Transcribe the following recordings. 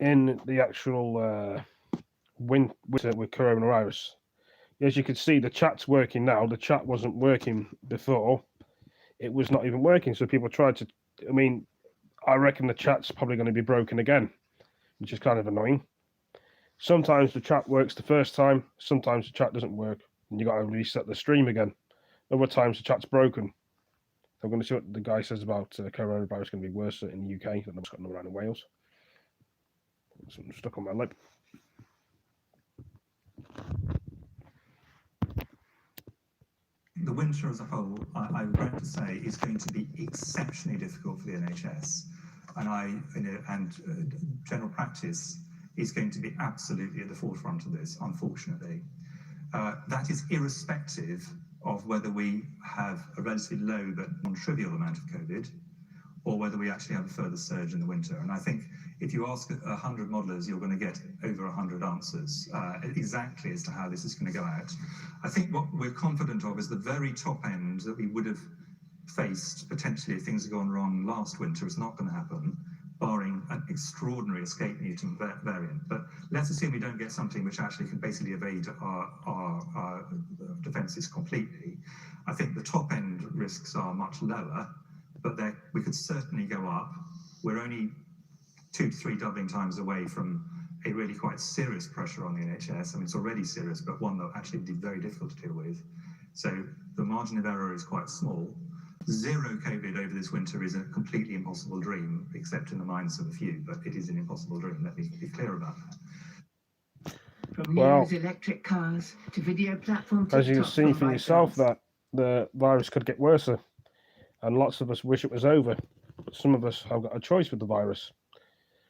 in the actual winter with coronavirus. As you can see, the chat's working now. The chat wasn't working before. It was not even working. So people tried to, I mean, I reckon the chat's probably going to be broken again, which is kind of annoying. Sometimes the chat works the first time, sometimes the chat doesn't work, and you got to reset the stream again. Other times the chat's broken. So I'm going to see what the guy says about coronavirus going to be worse in the UK than what's going on in Wales. Something stuck on my lip. The winter as a whole, I regret to say, is going to be exceptionally difficult for the NHS, and general practice is going to be absolutely at the forefront of this, unfortunately. That is irrespective of whether we have a relatively low but non-trivial amount of COVID, or whether we actually have a further surge in the winter. And I think if you ask 100 modelers, you're going to get over 100 answers exactly as to how this is going to go out. I think what we're confident of is the very top end that we would have faced potentially if things had gone wrong last winter is not going to happen, barring an extraordinary escape mutant variant. But let's assume we don't get something which actually can basically evade our defences completely. I think the top end risks are much lower, but we could certainly go up. We're only 2 to 3 doubling times away from a really quite serious pressure on the NHS. I mean, it's already serious, but one that will actually be very difficult to deal with. So the margin of error is quite small. Zero COVID over this winter is a completely impossible dream, except in the minds of a few, but it is an impossible dream. Let me be clear about that. From news, electric cars to video platform, as you can see for yourself, that the virus could get worse, and lots of us wish it was over, but some of us have got a choice with the virus.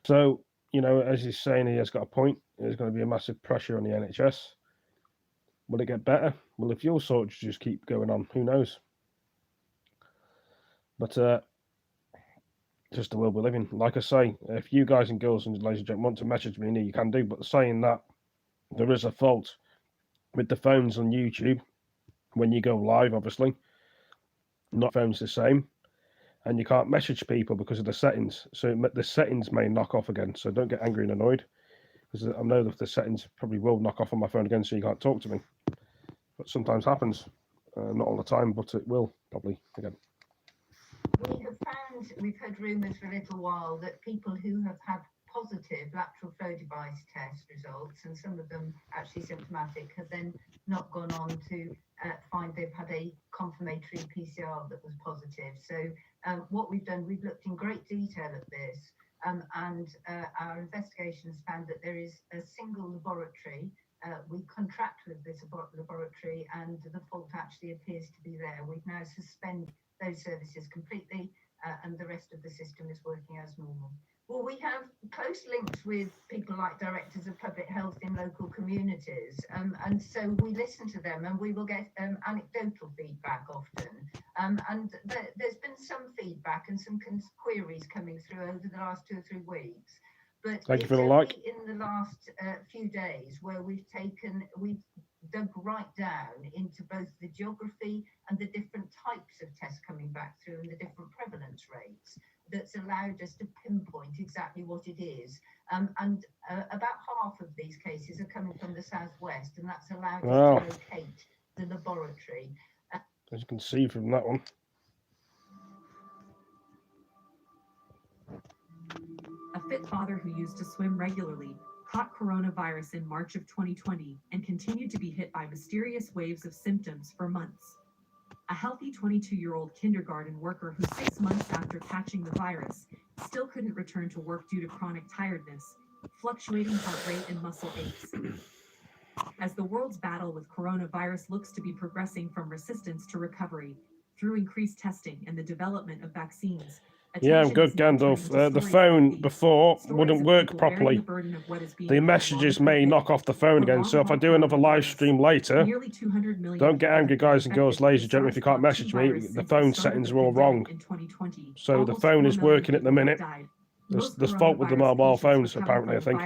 So, you know, as he's saying, he has got a point. There's going to be a massive pressure on the NHS. Will it get better? Will the fuel shortage just keep going on? Who knows? But just the world we live in. Like I say, if you guys and girls and ladies and gentlemen want to message me, you can do. But saying that, there is a fault with the phones on YouTube when you go live, obviously. Not phones the same. And you can't message people because of the settings. So the settings may knock off again. So don't get angry and annoyed, because I know that the settings probably will knock off on my phone again, so you can't talk to me. But sometimes happens. Not all the time, but it will probably again. We have found, we've heard rumours for a little while that people who have had positive lateral flow device test results, and some of them actually symptomatic, have then not gone on to find they've had a confirmatory PCR that was positive. So what we've done, we've looked in great detail at this, and our investigations found that there is a single laboratory. We contract with this laboratory, and the fault actually appears to be there. We've now suspended those services completely, and the rest of the system is working as normal. Well, we have close links with people like directors of public health in local communities, and so we listen to them, and we will get anecdotal feedback often. And there's been some feedback and some queries coming through over the last 2 or 3 weeks. But thank you for the like. In the last few days, where we've dug right down into both the geography and the different types of tests coming back through and the different prevalence rates, that's allowed us to pinpoint exactly what it is. And about half of these cases are coming from the southwest, and that's allowed us to locate the laboratory. As you can see from that one. A fit father who used to swim regularly caught coronavirus in March of 2020 and continued to be hit by mysterious waves of symptoms for months. A healthy 22-year-old kindergarten worker who 6 months after catching the virus still couldn't return to work due to chronic tiredness, fluctuating heart rate, and muscle aches. As the world's battle with coronavirus looks to be progressing from resistance to recovery through increased testing and the development of vaccines, yeah, I'm good, Gandalf. The phone before wouldn't work properly. The messages may knock off the phone again, so if I do another live stream later, don't get angry, guys and girls, ladies and gentlemen, if you can't message me. The phone settings are all wrong. So the phone is working at the minute. There's fault with the mobile phones, apparently, I think.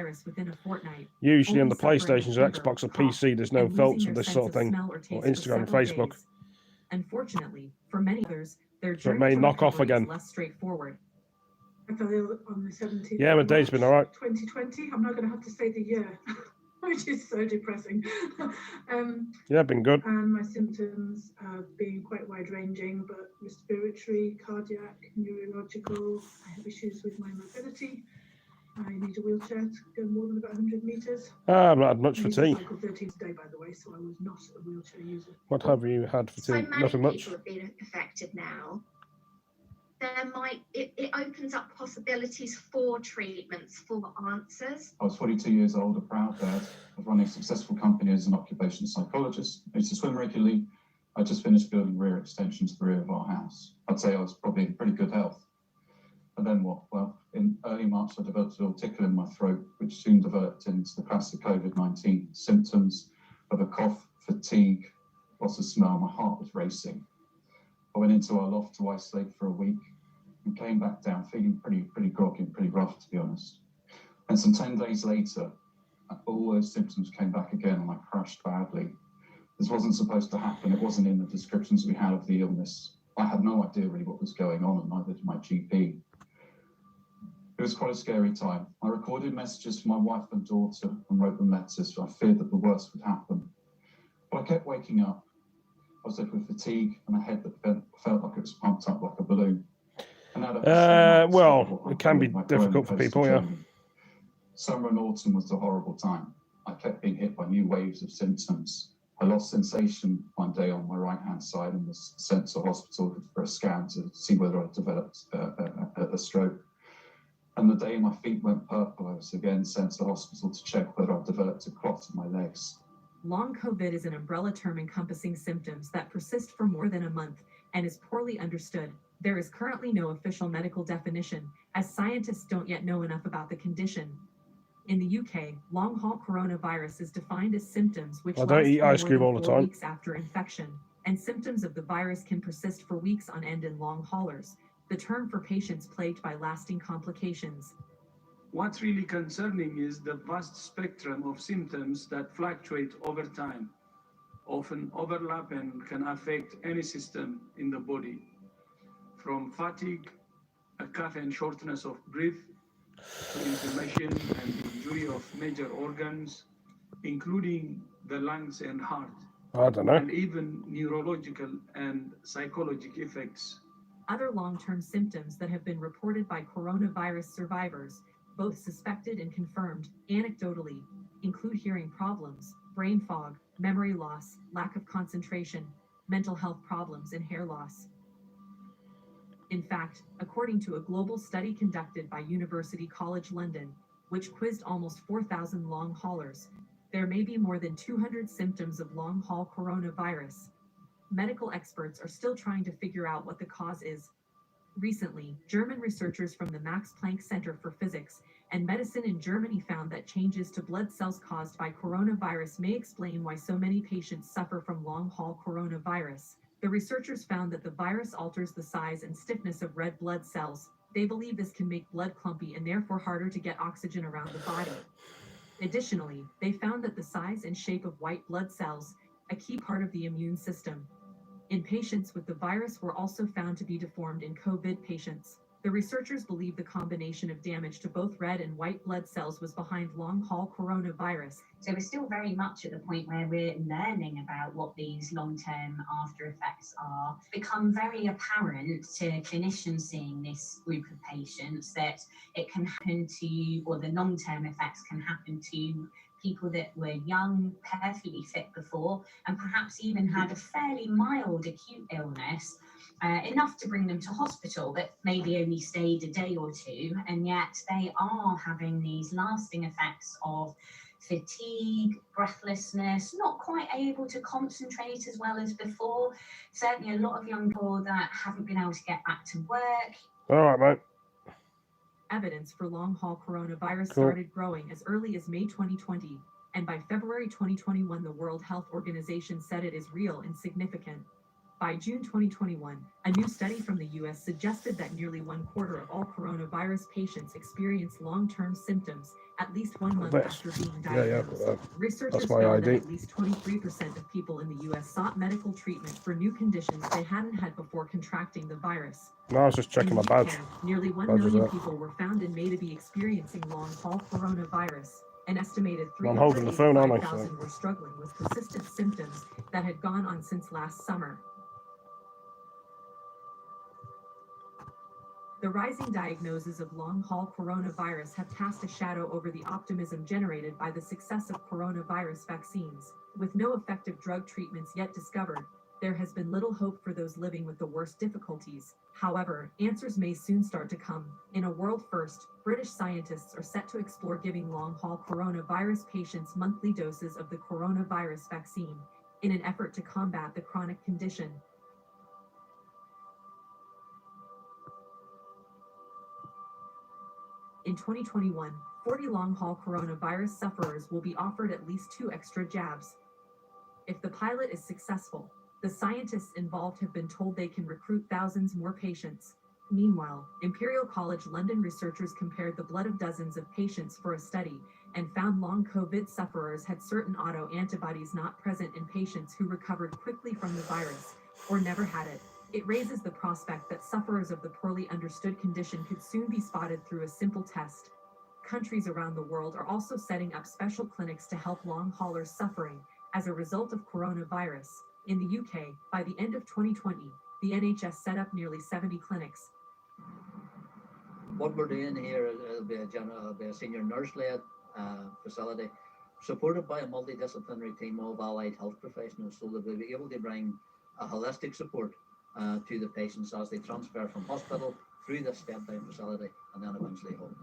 Usually on the PlayStations or Xbox or PC, there's no faults with this sort of thing, or Instagram and Facebook. Unfortunately, for many others, their so it may knock off again. Less straightforward. fell ill on the 17th Yeah, my of day's been March, all right. 2020. I'm not going to have to say the year, which is so depressing. Yeah, been good. And my symptoms have been quite wide-ranging, but respiratory, cardiac, neurological. I have issues with my mobility. I need a wheelchair to go more than about 100 meters. I've not had much I for used to tea. cycle 13 a day, by the way, so I was not a wheelchair user. What have you had for So tea? many Nothing much. people have been affected now. It opens up possibilities for treatments, for answers. I was 42 years old, a proud dad. I've run a successful company as an occupational psychologist. I used to swim regularly. I just finished building rear extensions to the rear of our house. I'd say I was probably in pretty good health. And then what? Well, in early March, I developed a little tickle in my throat, which soon developed into the classic COVID-19 symptoms of a cough, fatigue, loss of smell. My heart was racing. I went into our loft to isolate for a week and came back down feeling pretty groggy and pretty rough, to be honest. And some 10 days later, all those symptoms came back again and I crashed badly. This wasn't supposed to happen. It wasn't in the descriptions we had of the illness. I had no idea really what was going on, and neither did my GP. It was quite a scary time. I recorded messages for my wife and daughter and wrote them letters, so I feared that the worst would happen. But I kept waking up. I was left with fatigue and a head that felt like it was pumped up like a balloon. Well, it can be difficult for people, yeah. Summer and autumn was a horrible time. I kept being hit by new waves of symptoms. I lost sensation one day on my right-hand side and was sent to hospital for a scan to see whether I developed a stroke. And the day my feet went purple, I was again sent to hospital to check whether I developed a clot in my legs. Long COVID is an umbrella term encompassing symptoms that persist for more than a month and is poorly understood. There is currently no official medical definition, as scientists don't yet know enough about the condition. In the UK, long-haul coronavirus is defined as symptoms which I don't last eat for ice more cream than all the 4 time. weeks after infection, and symptoms of the virus can persist for weeks on end in long haulers, the term for patients plagued by lasting complications. What's really concerning is the vast spectrum of symptoms that fluctuate over time, often overlap and can affect any system in the body, from fatigue, a cough and shortness of breath, to inflammation and injury of major organs, including the lungs and heart, I don't know. and even neurological and psychological effects. Other long-term symptoms that have been reported by coronavirus survivors, both suspected and confirmed anecdotally, include hearing problems, brain fog, memory loss, lack of concentration, mental health problems, and hair loss. In fact, according to a global study conducted by University College London, which quizzed almost 4,000 long haulers, there may be more than 200 symptoms of long-haul coronavirus. Medical experts are still trying to figure out what the cause is. Recently, German researchers from the Max Planck Center for Physics and Medicine in Germany found that changes to blood cells caused by coronavirus may explain why so many patients suffer from long-haul coronavirus. The researchers found that the virus alters the size and stiffness of red blood cells. They believe this can make blood clumpy and therefore harder to get oxygen around the body. Additionally, they found that the size and shape of white blood cells, a key part of the immune system, in patients with the virus were also found to be deformed in COVID patients. The researchers believe the combination of damage to both red and white blood cells was behind long-haul coronavirus. So we're still very much at the point where we're learning about what these long-term after effects are. It's become very apparent to clinicians seeing this group of patients that it can happen to, or the long-term effects can happen to people that were young, perfectly fit before, and perhaps even had a fairly mild acute illness, enough to bring them to hospital, but maybe only stayed a day or two, and yet they are having these lasting effects of fatigue, breathlessness, not quite able to concentrate as well as before. Certainly a lot of young people that haven't been able to get back to work. All right, mate. Evidence for long-haul coronavirus started growing as early as May 2020, and by February 2021, the World Health Organization said it is real and significant. By June 2021, a new study from the US suggested that nearly 1/4 of all coronavirus patients experience long-term symptoms, at least 1 month This. after being Yeah, diagnosed. yeah. Researchers That's my found that ID. at least 23% of people in the U.S. sought medical treatment for new conditions they hadn't had before contracting the virus. No, I was just checking my In the badge. UK, nearly 1 Badge is million up. people were found in May to be experiencing long-haul coronavirus. An estimated I'm holding the phone, aren't I? 385,000 were struggling with persistent symptoms that had gone on since last summer. The rising diagnoses of long-haul coronavirus have cast a shadow over the optimism generated by the success of coronavirus vaccines. With no effective drug treatments yet discovered, there has been little hope for those living with the worst difficulties. However, answers may soon start to come. In a world first, British scientists are set to explore giving long-haul coronavirus patients monthly doses of the coronavirus vaccine in an effort to combat the chronic condition. In 2021, 40 long-haul coronavirus sufferers will be offered at least 2 extra jabs. If the pilot is successful, the scientists involved have been told they can recruit thousands more patients. Meanwhile, Imperial College London researchers compared the blood of dozens of patients for a study and found long COVID sufferers had certain autoantibodies not present in patients who recovered quickly from the virus or never had it. It raises the prospect that sufferers of the poorly understood condition could soon be spotted through a simple test. Countries around the world are also setting up special clinics to help long haulers suffering as a result of coronavirus. In the UK, by the end of 2020, the NHS set up nearly 70 clinics. What we're doing here will be a senior nurse-led facility, supported by a multidisciplinary team of allied health professionals, so that we'll be able to bring a holistic support to the patients as they transfer from hospital through this step-down facility and then eventually home.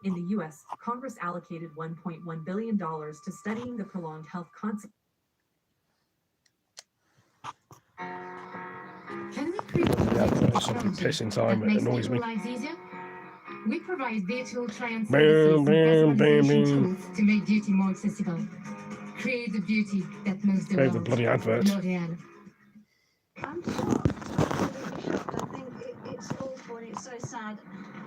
In the US, Congress allocated $1.1 billion to studying the prolonged health consequences. Can we create Yeah, it's a pissing time. that It makes annoys me. people's lives easier? We provide virtual client Bam, services bam, and bam, personalization bam. tools to make beauty more accessible. Create the beauty that moves the Pay the world. bloody advert. L'Oréal. I'm shocked, absolutely shocked. I think it's awful and it's so sad.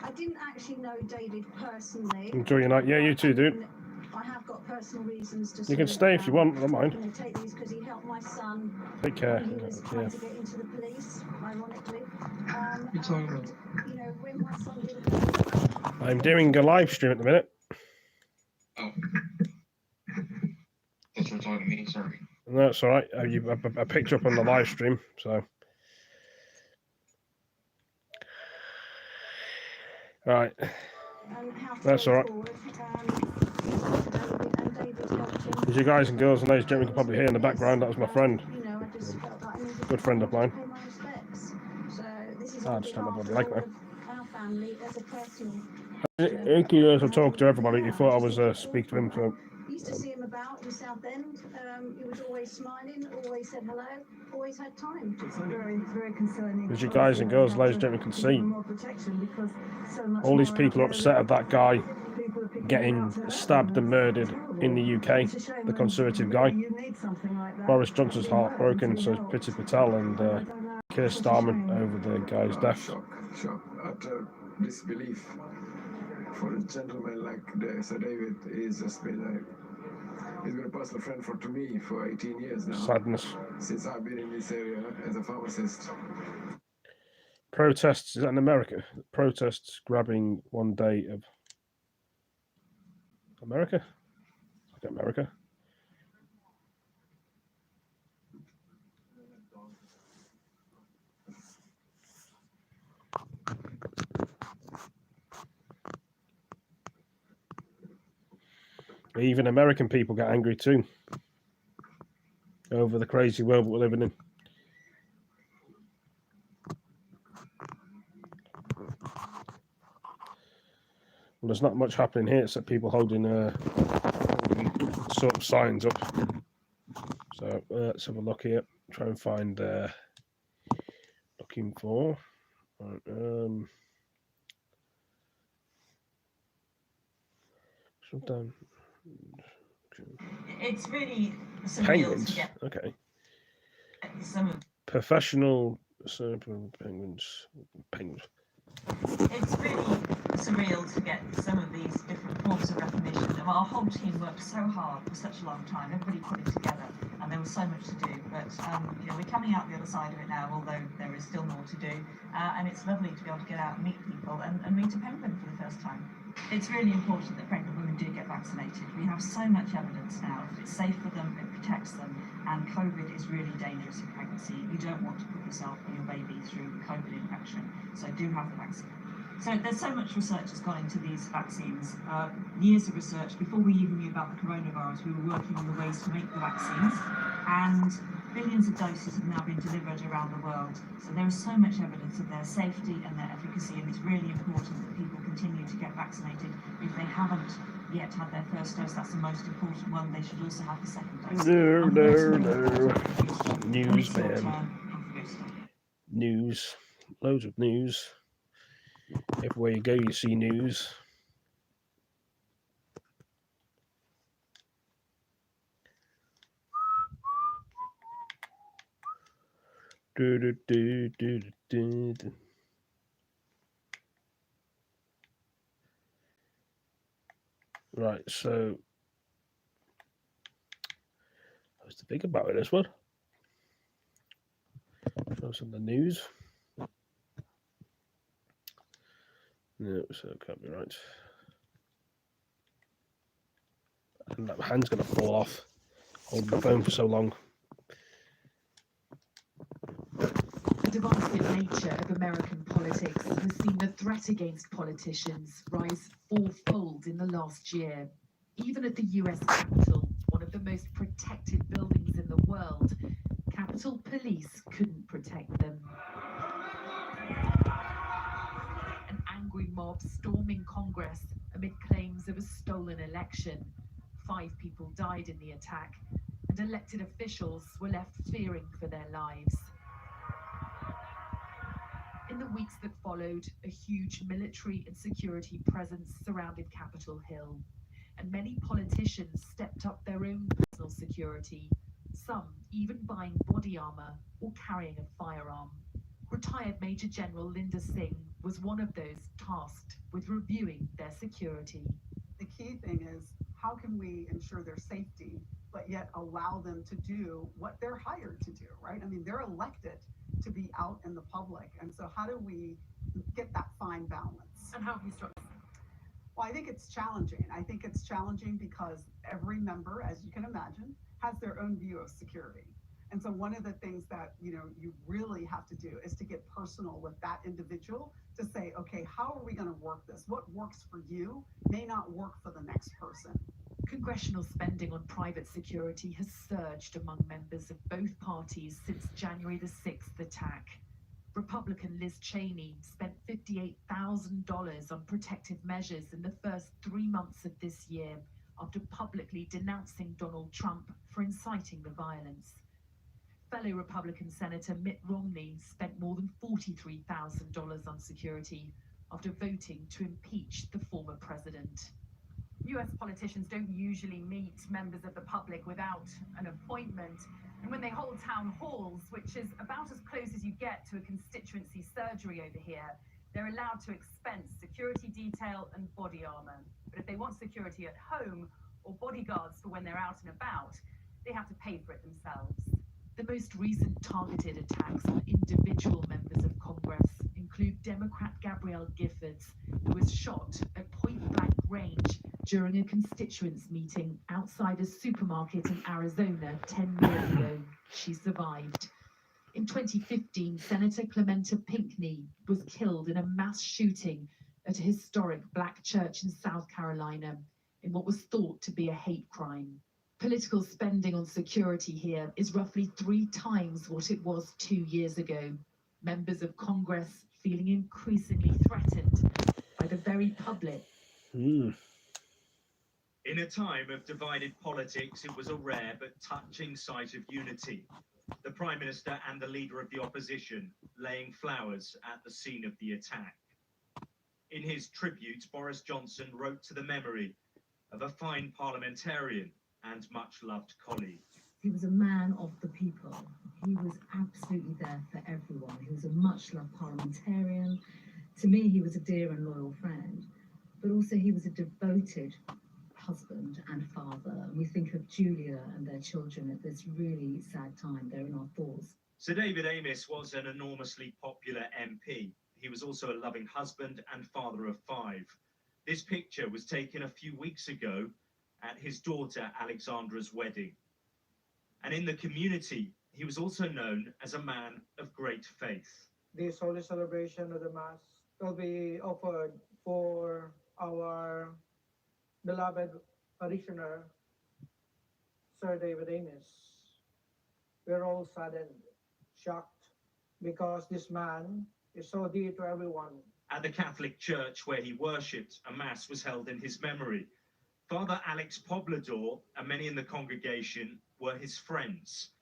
I didn't actually know David personally. Enjoy your night. Yeah, you too, dude. I have got personal reasons to You can stay if you want, I don't mind. take these because he helped my son Take care. when he was Yeah. trying to get into the police, ironically. You're talking about? You know, when my son did I'm doing a live stream at the minute. Oh. That's you're talking to me, sorry. No, that's all right. I picked you up on the live stream, so. All right. That's all right. As you guys and girls and ladies and gentlemen can probably hear in the background, that was my friend. Good friend of mine. I just don't know what they like now. Thank you guys will talk to everybody. You thought I was speak to him, so. Used to see him about in Southend. He was always smiling, always said hello, always had time. It's very, very concerning. As you guys and girls, ladies and gentlemen, can see, all these people are upset at that guy getting stabbed and murdered in the UK, the Conservative guy. Boris Johnson's heartbroken, so is Priti Patel and Keir Starmer over the guy's death. Shock, utter disbelief. For a gentleman like Sir David, he's just been he's been a personal friend to me for 18 years now. Sadness. Since I've been in this area as a pharmacist. Protests, is that in America? Protests grabbing one day of America? Like America. Even American people get angry too over the crazy world we're living in. Well, there's not much happening here except people holding sort of signs up. So let's have a look here. Try and find looking for. Right, sometimes. It's really Penguins. Okay. Professional penguins. It's really surreal to get some of these different forms of recognition. And our whole team worked so hard for such a long time. Everybody put it together, and there was so much to do. But you know, we're coming out the other side of it now, although there is still more to do. And it's lovely to be able to get out and meet people and meet a penguin for the first time. It's really important that pregnant women do get vaccinated. We have so much evidence now that it's safe for them, it protects them, and COVID is really dangerous in pregnancy. You don't want to put yourself or your baby through COVID infection, so do have the vaccine. So there's so much research that's gone into these vaccines. Years of research. Before we even knew about the coronavirus, we were working on the ways to make the vaccines, and billions of doses have now been delivered around the world. So there is so much evidence of their safety and their efficacy, and it's really important that people continue to get vaccinated. If they haven't yet had their first dose, that's the most important one. They should also have the second dose. No. News, man. News. Loads of news. Everywhere you go, you see news. Right, so what's the thing about it, this one? Show us on the news. No, so it can't be right. And that hand's going to fall off. Holding the phone for so long. The divisive nature of American politics has seen the threat against politicians rise fourfold in the last year. Even at the US Capitol, one of the most protected buildings in the world, Capitol Police couldn't protect them. An angry mob storming Congress amid claims of a stolen election. 5 people died in the attack, and elected officials were left fearing for their lives. In the weeks that followed, a huge military and security presence surrounded Capitol Hill, and many politicians stepped up their own personal security, some even buying body armor or carrying a firearm. Retired Major General Linda Singh was one of those tasked with reviewing their security. The key thing is, how can we ensure their safety, but yet allow them to do what they're hired to do, right? I mean, they're elected to be out in the public. And so how do we get that fine balance? And how have you struck? Well, I think it's challenging. I think it's challenging because every member, as you can imagine, has their own view of security. And so one of the things that, you really have to do is to get personal with that individual to say, okay, how are we going to work this? What works for you may not work for the next person. Congressional spending on private security has surged among members of both parties since January the 6th attack. Republican Liz Cheney spent $58,000 on protective measures in the first 3 months of this year after publicly denouncing Donald Trump for inciting the violence. Fellow Republican Senator Mitt Romney spent more than $43,000 on security after voting to impeach the former president. US politicians don't usually meet members of the public without an appointment. And when they hold town halls, which is about as close as you get to a constituency surgery over here, they're allowed to expense security detail and body armor. But if they want security at home or bodyguards for when they're out and about, they have to pay for it themselves. The most recent targeted attacks on individual members of Congress include Democrat Gabrielle Giffords, who was shot at point-blank range during a constituents meeting outside a supermarket in Arizona 10 years ago. She survived. In 2015, Senator Clementa Pinckney was killed in a mass shooting at a historic black church in South Carolina in what was thought to be a hate crime. Political spending on security here is roughly 3 times what it was 2 years ago. Members of Congress feeling increasingly threatened by the very public. In a time of divided politics, it was a rare but touching sight of unity. The Prime Minister and the Leader of the Opposition laying flowers at the scene of the attack. In his tribute, Boris Johnson wrote to the memory of a fine parliamentarian and much-loved colleague. He was a man of the people. He was absolutely there for everyone. He was a much-loved parliamentarian. To me, he was a dear and loyal friend, but also he was a devoted husband and father. And we think of Julia and their children at this really sad time. They're in our thoughts. Sir David Amess was an enormously popular MP. He was also a loving husband and father of 5. This picture was taken a few weeks ago at his daughter Alexandra's wedding. And in the community, he was also known as a man of great faith. This holy celebration of the Mass will be offered for our beloved parishioner, Sir David Amess. We're all saddened, shocked, because this man is so dear to everyone. At the Catholic Church where he worshipped, a Mass was held in his memory. Father Alex Poblador and many in the congregation were his friends.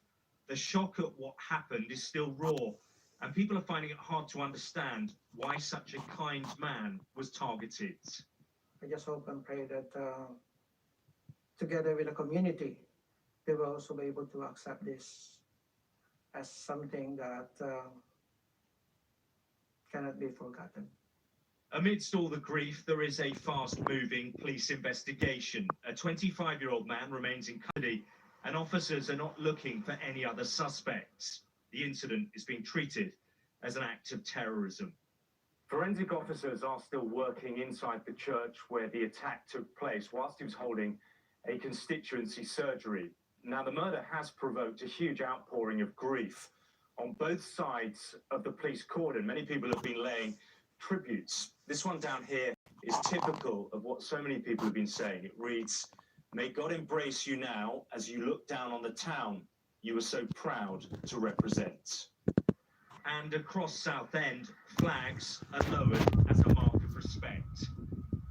The shock at what happened is still raw, and people are finding it hard to understand why such a kind man was targeted. I just hope and pray that together with the community, they will also be able to accept this as something that cannot be forgotten. Amidst all the grief, there is a fast-moving police investigation. A 25-year-old man remains in custody, and officers are not looking for any other suspects. The incident is being treated as an act of terrorism. Forensic officers are still working inside the church where the attack took place whilst he was holding a constituency surgery. Now, the murder has provoked a huge outpouring of grief on both sides of the police cordon. Many people have been laying tributes. This one down here is typical of what so many people have been saying. It reads, "May God embrace you now as you look down on the town you were so proud to represent." And across Southend, flags are lowered as a mark of respect.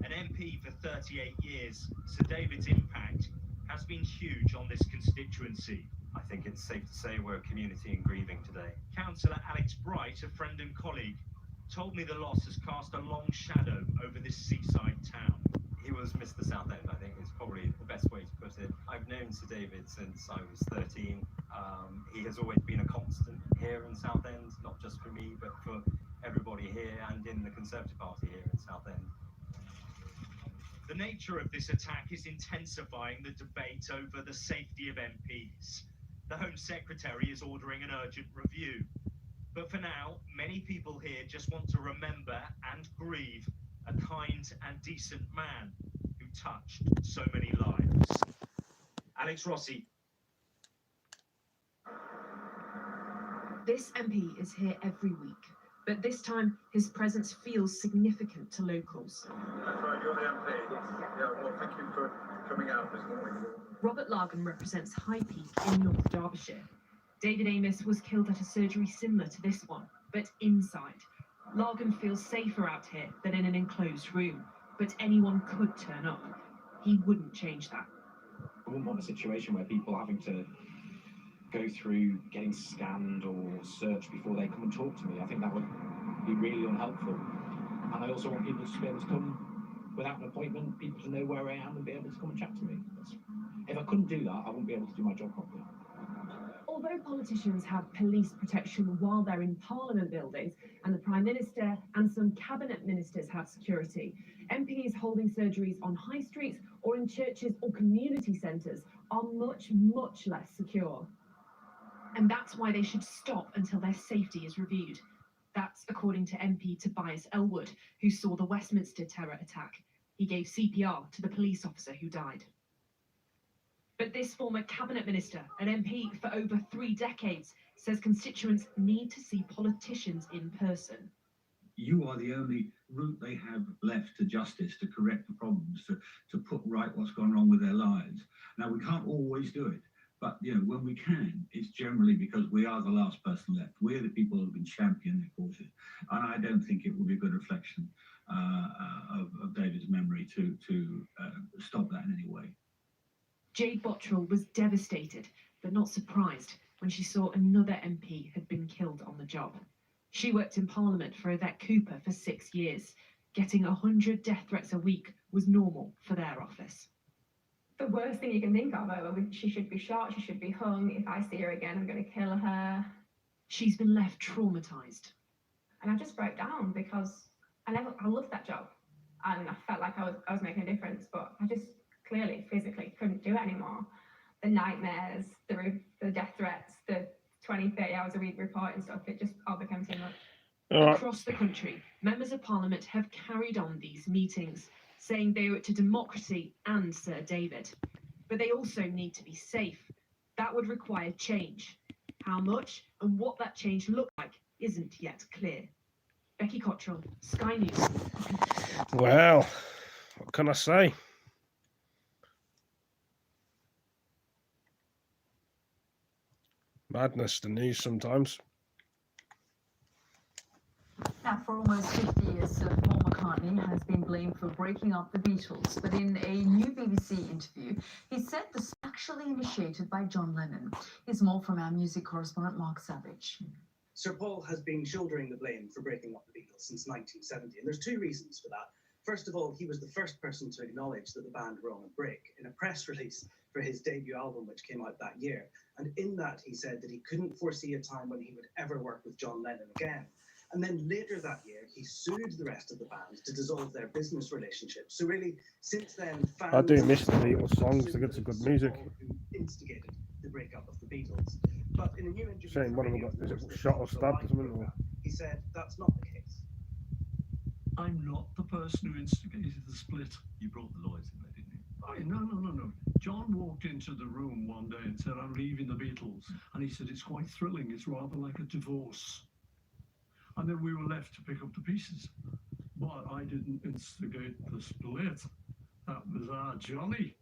An MP for 38 years, Sir David's impact has been huge on this constituency. I think it's safe to say we're a community in grieving today. Councillor Alex Bright, a friend and colleague, told me the loss has cast a long shadow over this seaside town. He was Mr. Southend, I think is probably the best way to put it. I've known Sir David since I was 13. He has always been a constant here in Southend, not just for me, but for everybody here and in the Conservative Party here in Southend. The nature of this attack is intensifying the debate over the safety of MPs. The Home Secretary is ordering an urgent review. But for now, many people here just want to remember and grieve a kind and decent man who touched so many lives. Alex Rossi. This MP is here every week, but this time his presence feels significant to locals. That's right, you're the MP. Yeah, well, thank you for coming out this morning. Robert Largan represents High Peak in North Derbyshire. David Amess was killed at a surgery similar to this one, but inside. Largan feels safer out here than in an enclosed room, but anyone could turn up. He wouldn't change that. I wouldn't want a situation where people are having to go through getting scanned or searched before they come and talk to me. I think that would be really unhelpful. And I also want people to be able to come without an appointment, people to know where I am and be able to come and chat to me. If I couldn't do that, I wouldn't be able to do my job properly. Although politicians have police protection while they're in Parliament buildings, and the Prime Minister and some cabinet ministers have security, MPs holding surgeries on high streets or in churches or community centres are much, much less secure. And that's why they should stop until their safety is reviewed. That's according to MP Tobias Elwood, who saw the Westminster terror attack. He gave CPR to the police officer who died. But this former cabinet minister, an MP for over 3 decades, says constituents need to see politicians in person. You are the only route they have left to justice, to correct the problems, to put right what's gone wrong with their lives. Now, we can't always do it, but when we can, it's generally because we are the last person left. We're the people who have been championing their causes. And I don't think it will be a good reflection of David's memory to stop that in any way. Jade Bottrell was devastated, but not surprised, when she saw another MP had been killed on the job. She worked in Parliament for Yvette Cooper for 6 years. Getting 100 death threats a week was normal for their office. The worst thing you can think of, she should be shot, she should be hung. If I see her again, I'm going to kill her. She's been left traumatised. And I just broke down because I loved that job, and I felt like I was making a difference, but I just clearly physically couldn't do it anymore. The nightmares, the death threats, the 20, 30 hours a week reporting stuff, it just all became too much. Across the country, members of parliament have carried on these meetings, saying they owe it to democracy and Sir David. But they also need to be safe. That would require change. How much and what that change looks like isn't yet clear. Becky Cottrell, Sky News. Well, what can I say? Madness, the news sometimes. Now, for almost 50 years, Sir Paul McCartney has been blamed for breaking up the Beatles. But in a new BBC interview, he said this was actually initiated by John Lennon. Here's more from our music correspondent, Mark Savage. Sir Paul has been shouldering the blame for breaking up the Beatles since 1970, and there's two reasons for that. First of all, he was the first person to acknowledge that the band were on a break in a press release for his debut album, which came out that year. And in that, he said that he couldn't foresee a time when he would ever work with John Lennon again. And then later that year, he sued the rest of the band to dissolve their business relationship. So really, since then, fans... I do miss the Beatles songs. They get some good music. ...who instigated the breakup of the Beatles. But in a new interview... Saying one of them got, is it shot or stabbed or something? Or... He said that's not the case. I'm not the person who instigated the split. You brought the lawyers in there, didn't you? No. John walked into the room one day and said, I'm leaving the Beatles. And he said, it's quite thrilling. It's rather like a divorce. And then we were left to pick up the pieces. But I didn't instigate the split. That was our Johnny.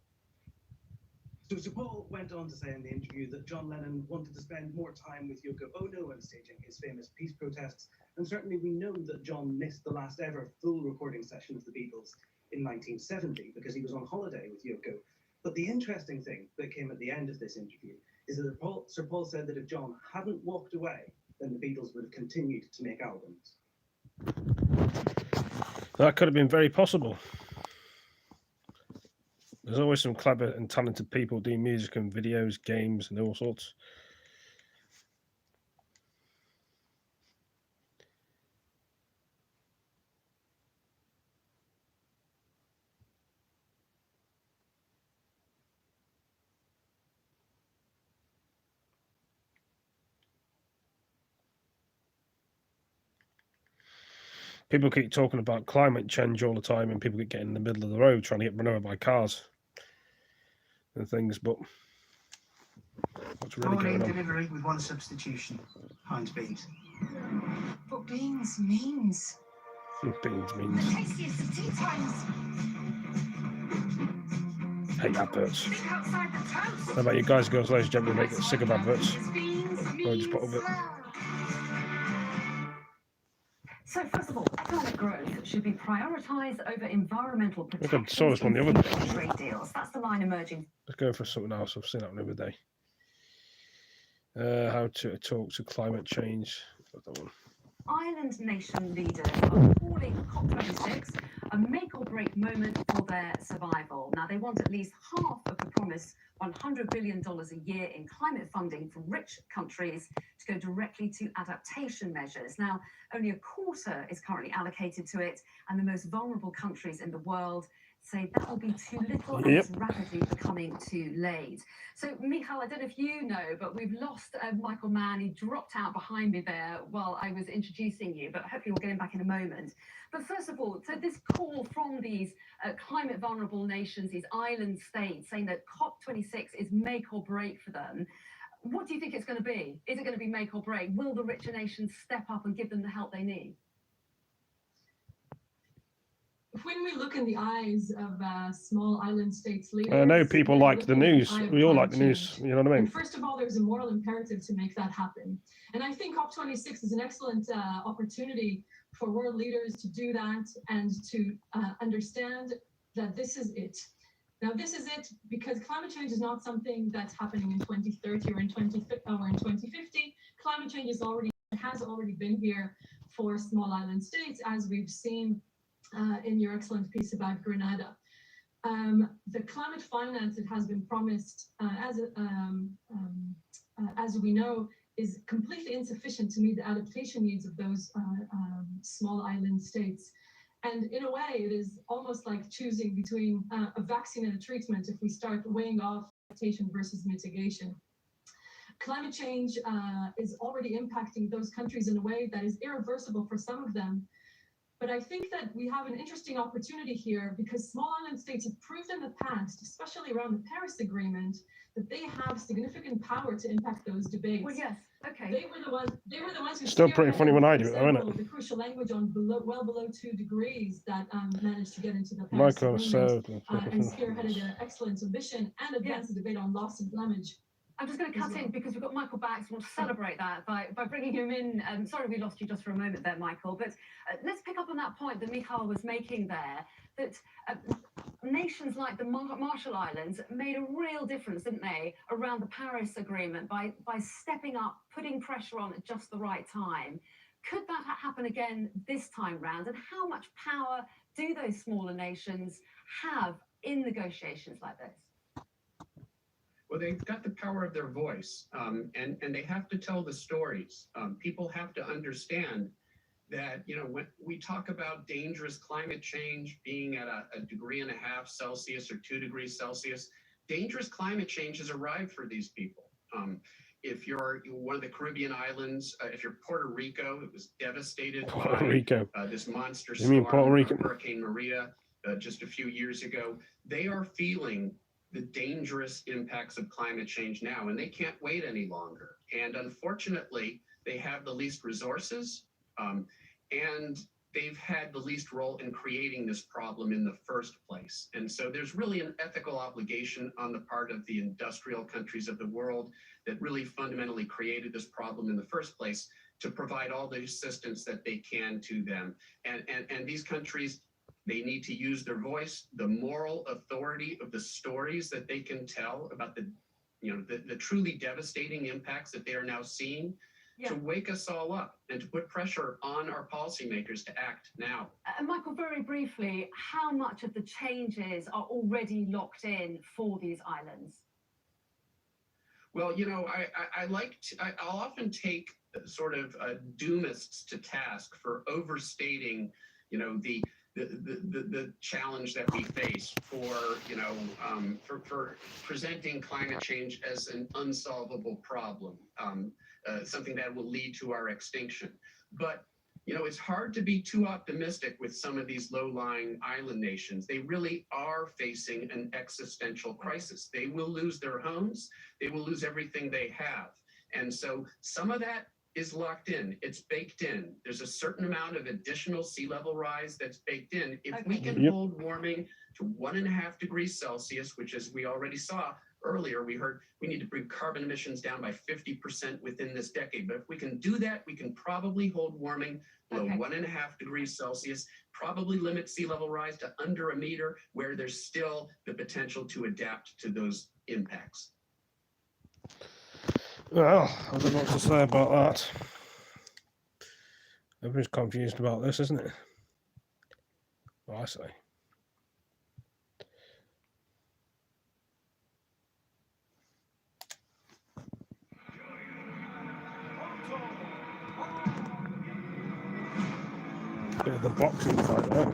So Sir Paul went on to say in the interview that John Lennon wanted to spend more time with Yoko Ono when staging his famous peace protests. And certainly we know that John missed the last ever full recording session of the Beatles in 1970 because he was on holiday with Yoko. But the interesting thing that came at the end of this interview is that Sir Paul said that if John hadn't walked away, then the Beatles would have continued to make albums. That could have been very possible. There's always some clever and talented people doing music and videos, games, and all sorts. People keep talking about climate change all the time, and people get in the middle of the road trying to get run over by cars and things, but what's really Morning going on? delivery with one substitution. Heinz beans. But beans means. Beans The means. tastiest of tea times. Hate adverts. Think outside the toast. How about you guys, girls, ladies and gentlemen, they get sick of adverts? Beans Or just put up with it. So first of all, economic growth should be prioritised over environmental I protection. saw this one the other day. Trade deals. That's the line emerging. Let's go for something else. I've seen that one the other day. How to talk to climate change. That one. Island nation leaders are calling COP26 a make or break moment for their survival. Now, they want at least half of the promised $100 billion a year in climate funding from rich countries to go directly to adaptation measures. Now, only a quarter is currently allocated to it, and the most vulnerable countries in the world say that will be too little and it's rapidly becoming too late. So, Michal, I don't know if you know, but we've lost Michael Mann. He dropped out behind me there while I was introducing you, but hopefully we'll get him back in a moment. But first of all, so this call from these climate vulnerable nations, these island states, saying that COP26 is make or break for them. What do you think it's going to be? Is it going to be make or break? Will the richer nations step up and give them the help they need? When we look in the eyes of small island states leaders, I know people like the news. We all like the news. You know what I mean? And first of all, there's a moral imperative to make that happen. And I think COP26 is an excellent opportunity for world leaders to do that and to understand that this is it. Now, this is it because climate change is not something that's happening in 2030 or in 2050. Climate change has already been here for small island states, as we've seen in your excellent piece about Grenada. The climate finance that has been promised, as we know, is completely insufficient to meet the adaptation needs of those small island states. And in a way, it is almost like choosing between a vaccine and a treatment if we start weighing off adaptation versus mitigation. Climate change is already impacting those countries in a way that is irreversible for some of them. But I think that we have an interesting opportunity here because small island states have proved in the past, especially around the Paris Agreement, that they have significant power to impact those debates. Well, yes, okay. They were the ones who Still pretty funny when I do it, though, isn't it? the crucial language on well below 2 degrees that managed to get into the Paris Michael, Agreement and spearheaded an excellent ambition and advanced the debate on loss and damage. I'm just going to cut in because we've got Michael back, so we want to celebrate that by bringing him in. Sorry we lost you just for a moment there, Michael, but let's pick up on that point that Michal was making there, that nations like the Marshall Islands made a real difference, didn't they, around the Paris Agreement by stepping up, putting pressure on at just the right time. Could that happen again this time round? And how much power do those smaller nations have in negotiations like this? Well, they've got the power of their voice, and they have to tell the stories. People have to understand that, you know, when we talk about dangerous climate change being at a 1.5 degrees Celsius or 2 degrees Celsius, dangerous climate change has arrived for these people. If you're one of the Caribbean islands, if you're Puerto Rico, it was devastated by this monster storm, Hurricane Maria, just a few years ago. They are feeling the dangerous impacts of climate change now, and they can't wait any longer. And unfortunately, they have the least resources, and they've had the least role in creating this problem in the first place. And so there's really an ethical obligation on the part of the industrial countries of the world that really fundamentally created this problem in the first place to provide all the assistance that they can to them. And these countries, they need to use their voice, the moral authority of the stories that they can tell about the truly devastating impacts that they are now seeing to wake us all up and to put pressure on our policymakers to act now. Michael, very briefly, how much of the changes are already locked in for these islands? Well, you know, I'll often take sort of doomists to task for overstating, you know, the challenge that we face for, you know, for presenting climate change as an unsolvable problem, something that will lead to our extinction. But, you know, it's hard to be too optimistic with some of these low-lying island nations. They really are facing an existential crisis. They will lose their homes. They will lose everything they have. And so some of that is locked in. It's baked in. There's a certain amount of additional sea level rise that's baked in. If we can hold warming to 1.5 degrees Celsius, which, as we already saw earlier, we heard we need to bring carbon emissions down by 50% within this decade. But if we can do that, we can probably hold warming below 1.5 degrees Celsius, probably limit sea level rise to under 1 meter, where there's still the potential to adapt to those impacts. Well, I don't know what to say about that. Everyone's confused about this, isn't it? Well, I say. Bit of the boxing fight there.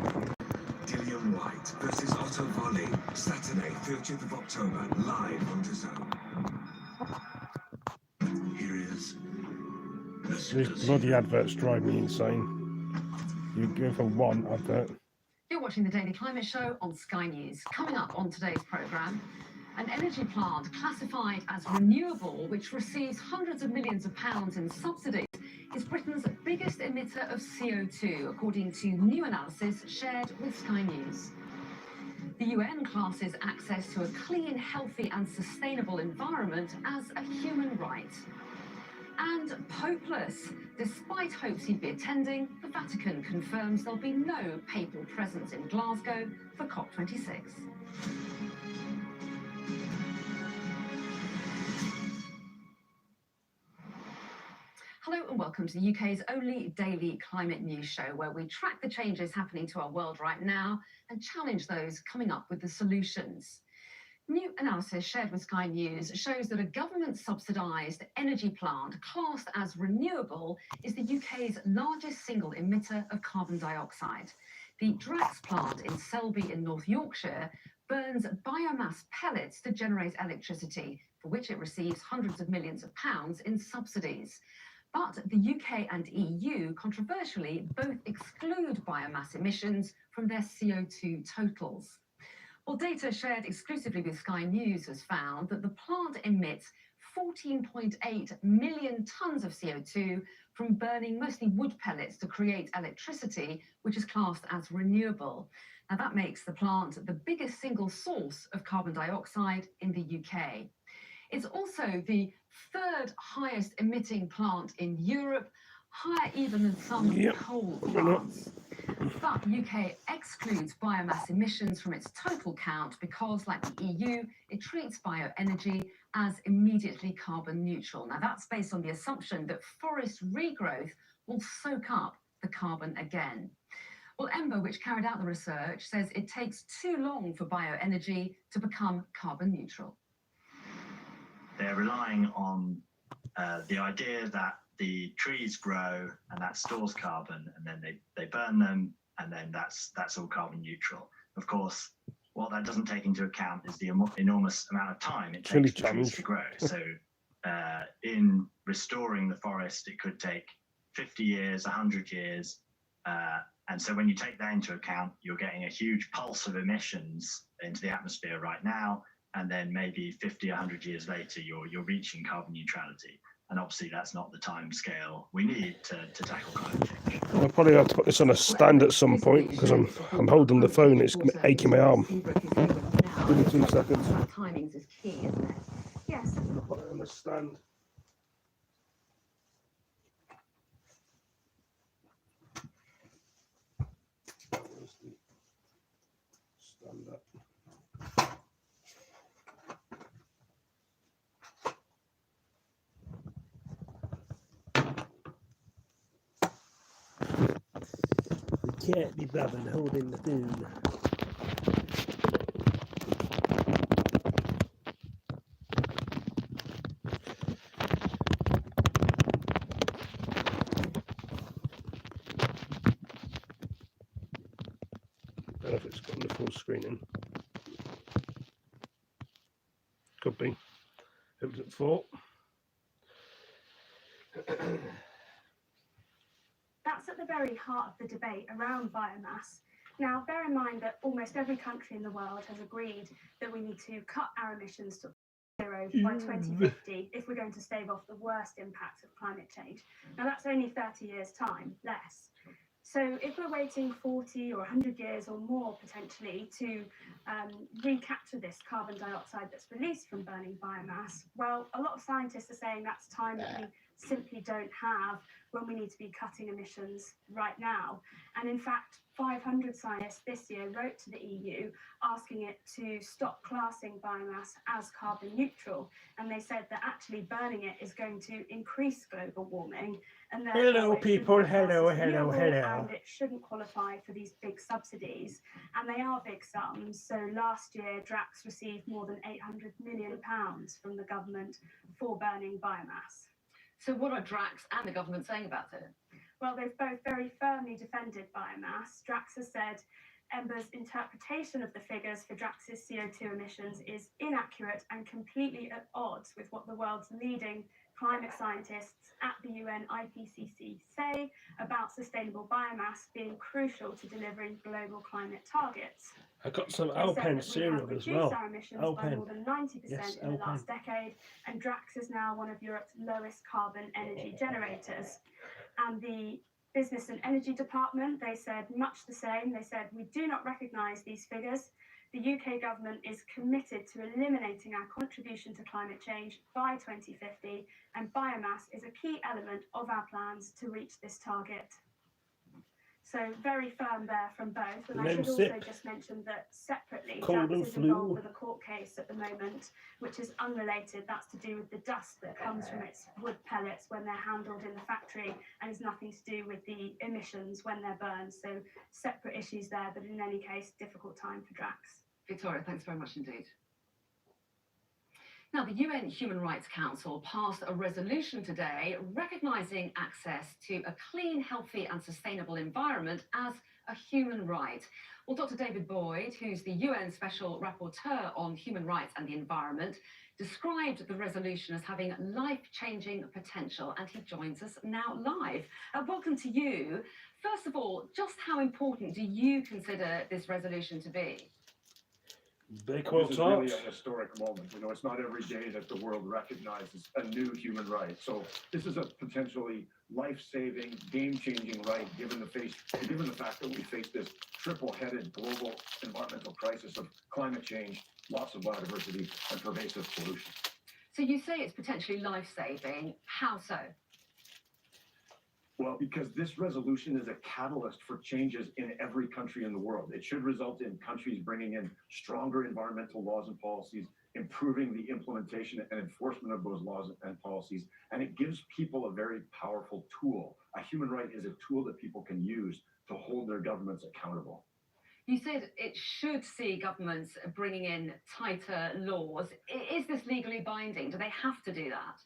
Dillian White versus Otto Volley, Saturday, 30th of October, live on DAZN. Here is These bloody adverts drive me insane. You go for one advert. You're watching the Daily Climate Show on Sky News. Coming up on today's programme, an energy plant classified as renewable, which receives hundreds of millions of pounds in subsidies, is Britain's biggest emitter of CO2, according to new analysis shared with Sky News. The UN classes access to a clean, healthy and sustainable environment as a human right. And popeless. Despite hopes he'd be attending, the Vatican confirms there'll be no papal presence in Glasgow for COP26. Hello and welcome to the UK's only daily climate news show, where we track the changes happening to our world right now and challenge those coming up with the solutions. New analysis shared with Sky News shows that a government-subsidised energy plant classed as renewable is the UK's largest single emitter of carbon dioxide. The Drax plant in Selby in North Yorkshire burns biomass pellets to generate electricity, for which it receives hundreds of millions of pounds in subsidies. But the UK and EU, controversially, both exclude biomass emissions from their CO2 totals. Well, data shared exclusively with Sky News has found that the plant emits 14.8 million tonnes of CO2 from burning mostly wood pellets to create electricity, which is classed as renewable. Now, that makes the plant the biggest single source of carbon dioxide in the UK. It's also the third highest emitting plant in Europe, higher even than some coal plants. But UK excludes biomass emissions from its total count because, like the EU, it treats bioenergy as immediately carbon neutral. Now, that's based on the assumption that forest regrowth will soak up the carbon again. Well, Ember, which carried out the research, says it takes too long for bioenergy to become carbon neutral. They're relying on the idea that the trees grow and that stores carbon, and then they burn them, and then that's all carbon neutral. Of course, what that doesn't take into account is the enormous amount of time it takes for trees to grow. So in restoring the forest, it could take 50 years, 100 years. And so when you take that into account, you're getting a huge pulse of emissions into the atmosphere right now. And then maybe 50, 100 years later, you're reaching carbon neutrality. And obviously, that's not the time scale we need to tackle climate change. I'll probably have to put this on a stand at some point because I'm holding the phone. It's aching my arm. Give me 2 seconds. Timings is key, isn't it? Yes. I'll put it on a stand. Stand up. Can't be bothered holding the phone. I don't know if it's got the full screen in. Could be. It was at 4. That's at the very heart of the debate around biomass. Now, bear in mind that almost every country in the world has agreed that we need to cut our emissions to zero by 2050 if we're going to stave off the worst impacts of climate change. Now, that's only 30 years' time, less. So if we're waiting 40 or 100 years or more potentially to recapture this carbon dioxide that's released from burning biomass, well, a lot of scientists are saying that's time that we simply don't have when we need to be cutting emissions right now. And in fact, 500 scientists this year wrote to the EU asking it to stop classing biomass as carbon neutral. And they said that actually burning it is going to increase global warming. And hello, people. Hello. And it shouldn't qualify for these big subsidies. And they are big sums. So last year, Drax received more than £800 million from the government for burning biomass. So what are Drax and the government saying about it? Well, they've both very firmly defended biomass. Drax has said Ember's interpretation of the figures for Drax's CO2 emissions is inaccurate and completely at odds with what the world's leading climate scientists at the UN IPCC say about sustainable biomass being crucial to delivering global climate targets. I got some Alpen cereal as well. Our emissions by more than 90% in the last decade, and Drax is now one of Europe's lowest carbon energy generators. And the Business and Energy Department, they said much the same. They said, we do not recognise these figures. The UK government is committed to eliminating our contribution to climate change by 2050, and biomass is a key element of our plans to reach this target. So very firm there from both. And I should also just mention that separately, Drax is involved with a court case at the moment, which is unrelated. That's to do with the dust that comes from its wood pellets when they're handled in the factory, and has nothing to do with the emissions when they're burned. So separate issues there, but in any case, difficult time for Drax. Victoria, thanks very much indeed. Now, the UN Human Rights Council passed a resolution today recognising access to a clean, healthy and sustainable environment as a human right. Well, Dr. David Boyd, who's the UN Special Rapporteur on Human Rights and the Environment, described the resolution as having life-changing potential, and he joins us now live. Welcome to you. First of all, just how important do you consider this resolution to be? Big This is really a historic moment. You know, it's not every day that the world recognizes a new human right. So this is a potentially life-saving, game-changing right, given the fact that we face this triple-headed global environmental crisis of climate change, loss of biodiversity, and pervasive pollution. So you say it's potentially life-saving. How so? Well, because this resolution is a catalyst for changes in every country in the world. It should result in countries bringing in stronger environmental laws and policies, improving the implementation and enforcement of those laws and policies, and it gives people a very powerful tool. A human right is a tool that people can use to hold their governments accountable. You said it should see governments bringing in tighter laws. Is this legally binding? Do they have to do that?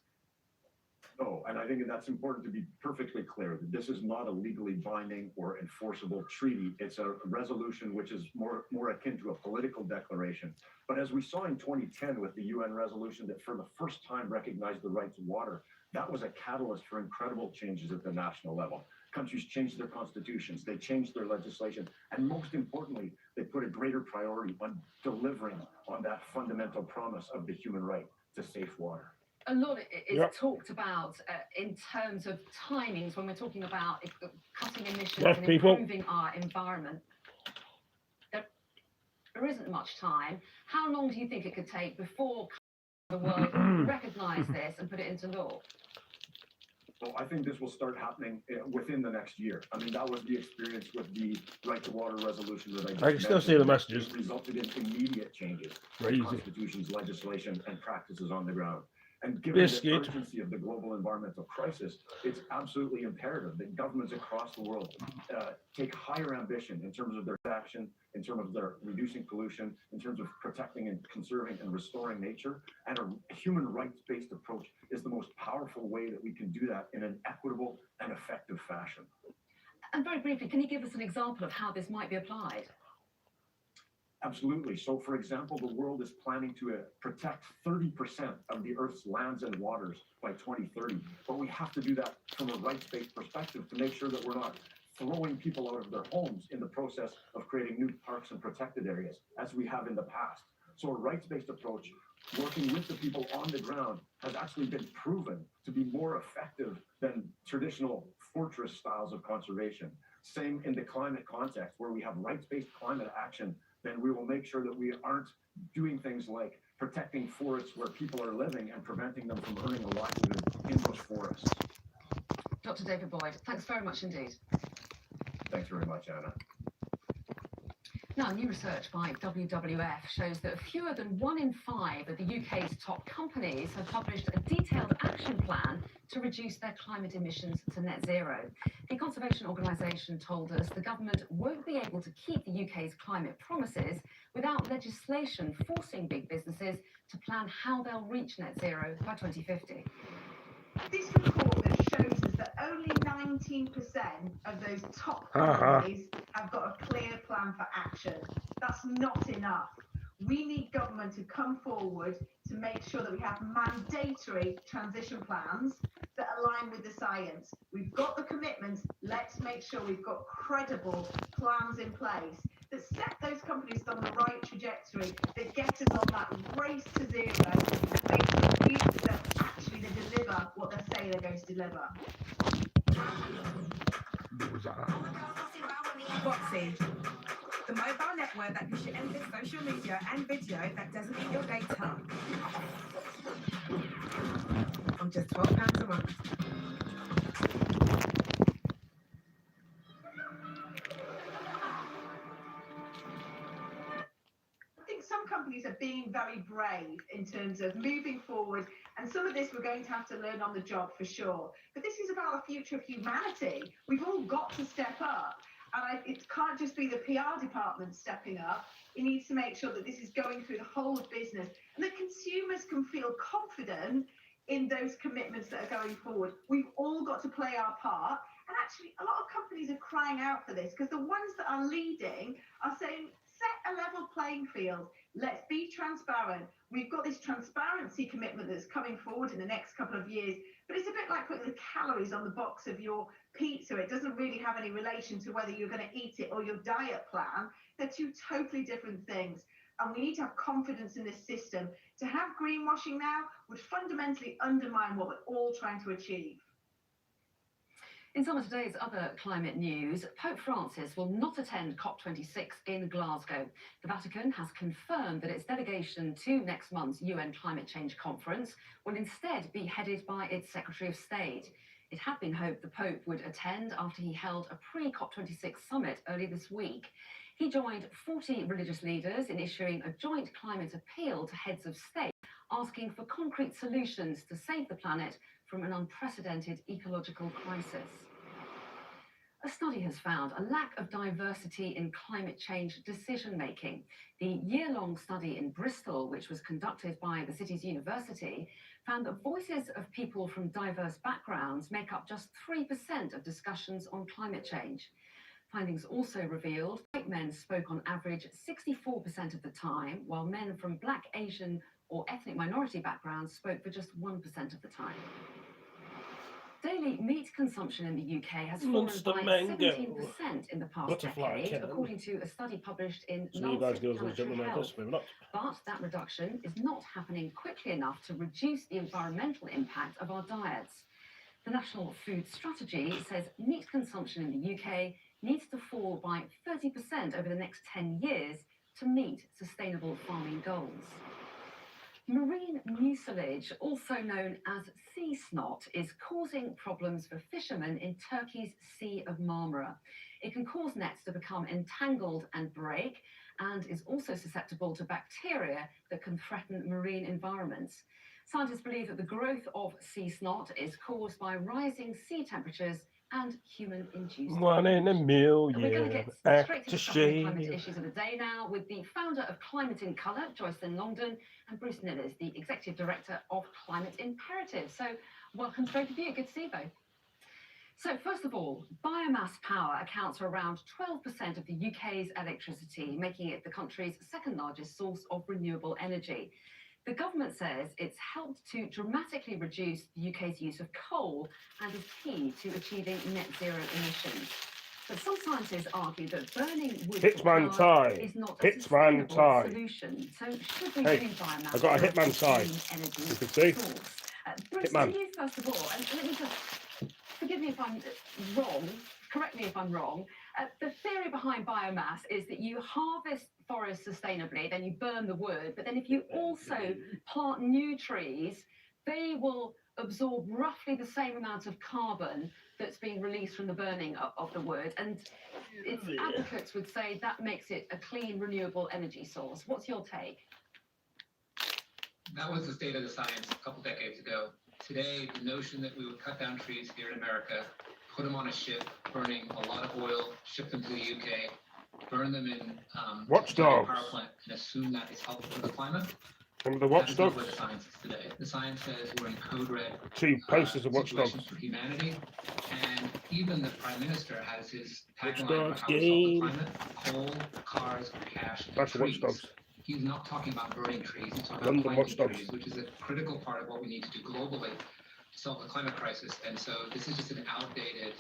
No, and I think that's important to be perfectly clear that this is not a legally binding or enforceable treaty. It's a resolution which is more akin to a political declaration. But as we saw in 2010 with the UN resolution that for the first time recognized the right to water, that was a catalyst for incredible changes at the national level. Countries changed their constitutions, they changed their legislation, and most importantly, they put a greater priority on delivering on that fundamental promise of the human right to safe water. A lot is talked about in terms of timings when we're talking about cutting emissions and improving our environment. There isn't much time. How long do you think it could take before the world recognise this and put it into law? Well, I think this will start happening within the next year. I mean, that was the experience with the Right to Water resolution that I just I can still see the messages. It resulted in immediate changes to constitutions, legislation, and practices on the ground. And given the urgency of the global environmental crisis, it's absolutely imperative that governments across the world take higher ambition in terms of their action, in terms of their reducing pollution, in terms of protecting and conserving and restoring nature. And a human rights-based approach is the most powerful way that we can do that in an equitable and effective fashion. And very briefly, can you give us an example of how this might be applied? Absolutely. So, for example, the world is planning to protect 30% of the Earth's lands and waters by 2030. But we have to do that from a rights-based perspective to make sure that we're not throwing people out of their homes in the process of creating new parks and protected areas, as we have in the past. So a rights-based approach, working with the people on the ground, has actually been proven to be more effective than traditional fortress styles of conservation. Same in the climate context, where we have rights-based climate action, then we will make sure that we aren't doing things like protecting forests where people are living and preventing them from earning a livelihood in those forests. Dr. David Boyd, thanks very much indeed. Thanks very much, Anna. Now, new research by WWF shows that fewer than 1 in 5 of the UK's top companies have published a detailed action plan to reduce their climate emissions to net zero. The conservation organisation told us the government won't be able to keep the UK's climate promises without legislation forcing big businesses to plan how they'll reach net zero by 2050. This report that shows us that only 19% of those top companies have got a clear plan for action. That's not enough. We need government to come forward to make sure that we have mandatory transition plans that align with the science. We've got the commitments. Let's make sure we've got credible plans in place that set those companies on the right trajectory, that get us on that race to zero, and make sure that actually they deliver what they say they're going to deliver. Foxy, the mobile network that gives you endless social media and video that doesn't eat your data. I'm just £12 a month. Some companies are being very brave in terms of moving forward, and some of this we're going to have to learn on the job for sure. But this is about the future of humanity. We've all got to step up, and it can't just be the PR department stepping up. It needs to make sure that this is going through the whole of business, and that consumers can feel confident in those commitments that are going forward. We've all got to play our part, And actually, a lot of companies are crying out for this because the ones that are leading are saying, set a level playing field. Let's be transparent. We've got this transparency commitment that's coming forward in the next couple of years, but it's a bit like putting the calories on the box of your pizza. It doesn't really have any relation to whether you're going to eat it or your diet plan. They're two totally different things. And we need to have confidence in this system. To have greenwashing now would fundamentally undermine what we're all trying to achieve. In some of today's other climate news, Pope Francis will not attend COP26 in Glasgow. The Vatican has confirmed that its delegation to next month's UN climate change conference will instead be headed by its Secretary of State. It had been hoped the Pope would attend after he held a pre-COP26 summit earlier this week. He joined 40 religious leaders in issuing a joint climate appeal to heads of state, asking for concrete solutions to save the planet from an unprecedented ecological crisis. A study has found a lack of diversity in climate change decision-making. The year-long study in Bristol, which was conducted by the city's university, found that voices of people from diverse backgrounds make up just 3% of discussions on climate change. Findings also revealed white men spoke on average 64% of the time, while men from Black, Asian or ethnic minority backgrounds spoke for just 1% of the time. Daily meat consumption in the UK has fallen by 17% in the past decade, according to a study published in Lancet Planetary Health. But that reduction is not happening quickly enough to reduce the environmental impact of our diets. The National Food Strategy says meat consumption in the UK needs to fall by 30% over the next 10 years to meet sustainable farming goals. Marine mucilage, also known as sea snot, is causing problems for fishermen in Turkey's Sea of Marmara. It can cause nets to become entangled and break, and is also susceptible to bacteria that can threaten marine environments. Scientists believe that the growth of sea snot is caused by rising sea temperatures and human-induced. One in a million. We're going to get straight to discussing climate issues of the day now with the founder of Climate in Colour, Joycelyn Longdon, and Bruce Nillers, the Executive Director of Climate Imperative. So welcome to both of you. Good to see you both. So first of all, biomass power accounts for around 12% of the UK's electricity, making it the country's second largest source of renewable energy. The government says it's helped to dramatically reduce the UK's use of coal and is key to achieving net zero emissions. But some scientists argue that burning wood is not a sustainable solution. So should we see biomass? I got a hitman tie. You can see. Bruce, can you first of all, and let me just forgive me if I'm wrong. Correct me if I'm wrong. The theory behind biomass is that you harvest forests sustainably, then you burn the wood, but then if you also plant new trees, they will absorb roughly the same amount of carbon that's being released from the burning of the wood. And its advocates would say that makes it a clean, renewable energy source. What's your take? That was the state of the science a couple decades ago. Today, the notion that we would cut down trees here in America, put them on a ship, burning a lot of oil, ship them to the UK, burn them in Watchdogs. power plant, and assume that is helpful for the climate. Remember the Watchdogs? That's not where the science is today. The science says we're in code red. 2 posters of Watchdogs for humanity, and even the Prime Minister has his tagline for how we solve the climate: coal, cars, cash, and trees. Watchdogs. He's not talking about burning trees. He's talking London about planting Watchdogs. trees, which is a critical part of what we need to do globally to solve the climate crisis. And so this is just an outdated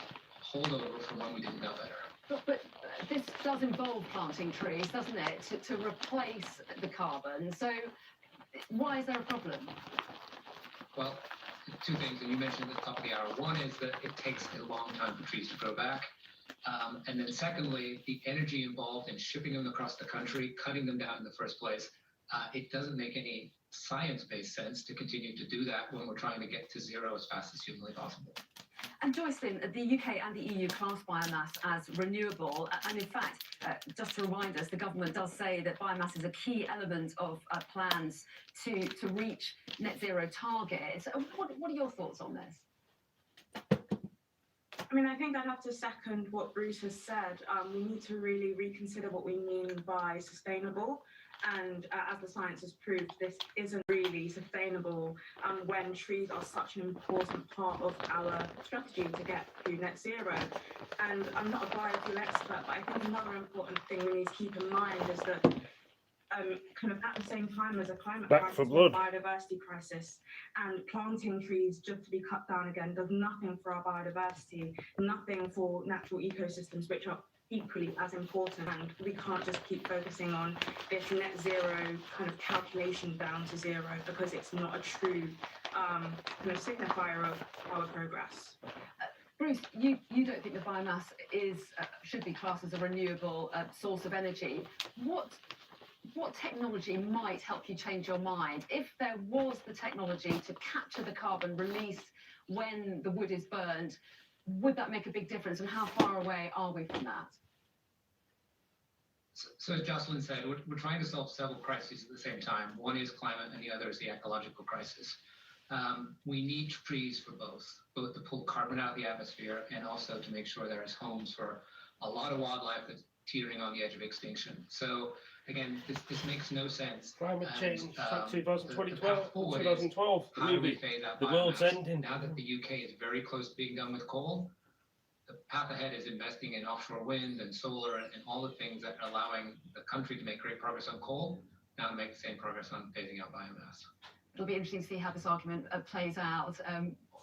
holdover from when we didn't know better. But this does involve planting trees, doesn't it, to replace the carbon. So why is there a problem? Well, 2 things, and you mentioned at the top of the hour. One is that it takes a long time for trees to grow back. And then secondly, the energy involved in shipping them across the country, cutting them down in the first place, it doesn't make any science-based sense to continue to do that when we're trying to get to zero as fast as humanly possible. And Joycelyn, the UK and the EU class biomass as renewable, and in fact, just to remind us, the government does say that biomass is a key element of plans to reach net zero targets. What are your thoughts on this? I mean, I think I'd have to second what Bruce has said. We need to really reconsider what we mean by sustainable. And as the science has proved, this isn't really sustainable when trees are such an important part of our strategy to get to net zero. And I'm not a biofuel expert, but I think another important thing we need to keep in mind is that kind of at the same time as a climate crisis, a biodiversity crisis, and planting trees just to be cut down again does nothing for our biodiversity, nothing for natural ecosystems, which are equally as important. And we can't just keep focusing on this net zero kind of calculation down to zero, because it's not a true kind of signifier of our progress. Bruce, you don't think the biomass should be classed as a renewable source of energy. What technology might help you change your mind? If there was the technology to capture the carbon released when the wood is burned, would that make a big difference? And how far away are we from that? So as Jocelyn said, we're trying to solve several crises at the same time. One is climate and the other is the ecological crisis. We need trees for both to pull carbon out of the atmosphere and also to make sure there is homes for a lot of wildlife that's teetering on the edge of extinction. So again, this makes no sense. Climate change, 2012. How do we phase out the world's biomass? ending. Now that the UK is very close to being done with coal, the path ahead is investing in offshore wind and solar and all the things that are allowing the country to make great progress on coal, now to make the same progress on phasing out biomass. It'll be interesting to see how this argument plays out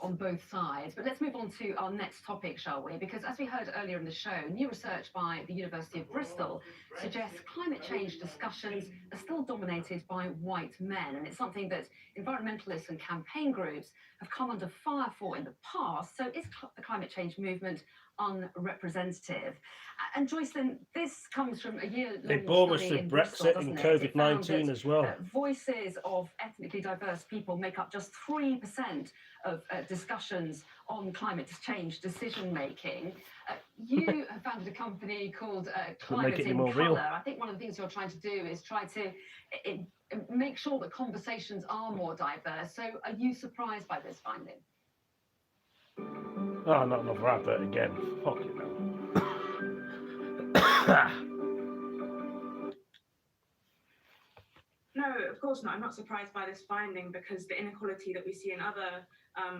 on both sides. But let's move on to our next topic, shall we? Because as we heard earlier in the show, new research by the University of Bristol suggests climate change discussions are still dominated by white men. And it's something that environmentalists and campaign groups have come under fire for in the past. So is the climate change movement unrepresentative? And Joycelyn, this comes from a year-long They bore us study with in Brexit Bristol, and doesn't it? COVID-19 as well. Voices of ethnically diverse people make up just 3% of discussions on climate change decision-making. You have founded a company called Climate in Colour. I think one of the things you're trying to do is try to make sure that conversations are more diverse. So are you surprised by this finding? Oh, not another advert again. Fuck it now. No, of course not. I'm not surprised by this finding, because the inequality that we see in other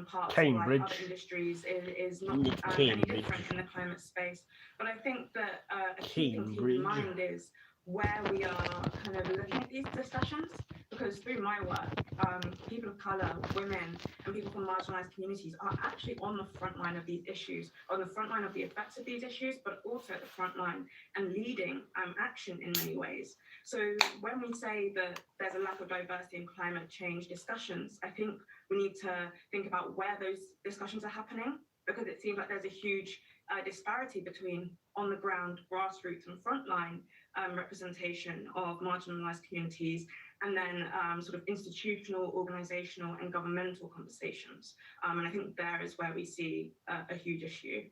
parts Cambridge. of life, other industries, is not any different in the climate space. But I think that a key thing to keep in mind is where we are kind of looking at these discussions, because through my work, people of colour, women, and people from marginalised communities are actually on the front line of these issues, on the front line of the effects of these issues, but also at the front line and leading action in many ways. So when we say that there's a lack of diversity in climate change discussions, I think we need to think about where those discussions are happening, because it seems like there's a huge disparity between on the ground, grassroots and frontline representation of marginalised communities, and then sort of institutional, organisational and governmental conversations. And I think there is where we see a huge issue.